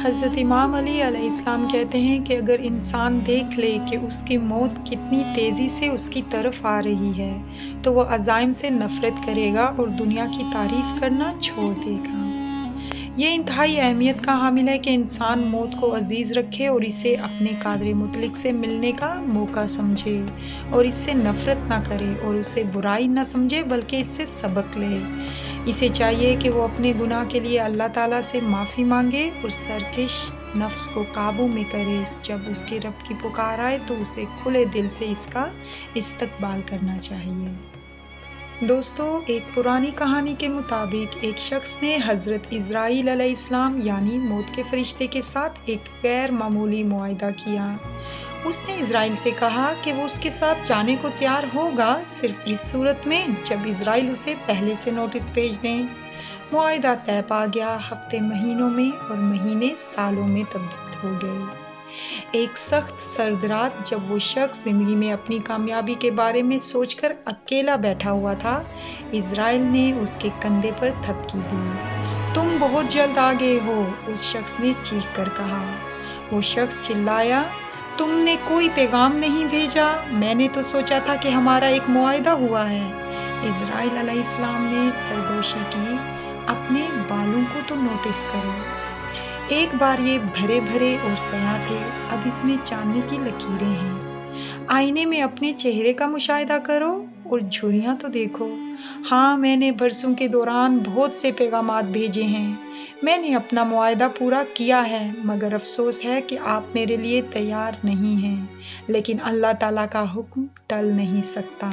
حضرت امام علی علیہ السلام کہتے ہیں کہ اگر انسان دیکھ لے کہ اس کی موت کتنی تیزی سے اس کی طرف آ رہی ہے تو وہ عزائم سے نفرت کرے گا اور دنیا کی تعریف کرنا چھوڑ دے گا۔ یہ انتہائی اہمیت کا حامل ہے کہ انسان موت کو عزیز رکھے اور اسے اپنے قادر مطلق سے ملنے کا موقع سمجھے اور اس سے نفرت نہ کرے اور اسے برائی نہ سمجھے بلکہ اس سے سبق لے۔ اسے چاہیے کہ وہ اپنے گناہ کے لیے اللہ تعالیٰ سے معافی مانگے اور سرکش نفس کو قابو میں کرے۔ جب اس کے رب کی پکار آئے تو اسے کھلے دل سے اس کا استقبال کرنا چاہیے۔ دوستو، ایک پرانی کہانی کے مطابق ایک شخص نے حضرت عزرائیل علیہ السلام یعنی موت کے فرشتے کے ساتھ ایک غیر معمولی معاہدہ کیا۔ اس نے عزرائیل سے کہا کہ وہ اس کے ساتھ جانے کو تیار ہوگا صرف اس صورت میں جب عزرائیل اسے پہلے سے نوٹس بھیج دیں۔ معاہدہ طے پا گیا۔ ہفتے مہینوں میں اور مہینے سالوں میں تبدیل ہو گئے۔ ایک سخت سرد رات جب وہ شخص زندگی میں اپنی کامیابی کے بارے میں سوچ کر اکیلا بیٹھا ہوا تھا، عزرائیل نے اس کے کندھے پر تھپکی دی۔ تم بہت جلد آ گئے ہو، اس شخص نے چیخ کر کہا۔ وہ شخص چلایا، تم نے کوئی پیغام نہیں بھیجا، میں نے تو سوچا تھا کہ ہمارا ایک معاہدہ ہوا ہے۔ عزرائیل علیہ السلام نے سرگوشی کی، اپنے بالوں کو تو نوٹس کرو۔ ایک بار یہ بھرے بھرے اور سیاہ تھے، اب اس میں چاندنی کی لکیریں ہیں۔ آئینے میں اپنے چہرے کا مشاہدہ کرو اور جھریاں تو دیکھو۔ ہاں، میں نے برسوں کے دوران بہت سے پیغامات بھیجے ہیں، میں نے اپنا معاہدہ پورا کیا ہے، مگر افسوس ہے کہ آپ میرے لیے تیار نہیں ہیں، لیکن اللہ تعالیٰ کا حکم ٹل نہیں سکتا۔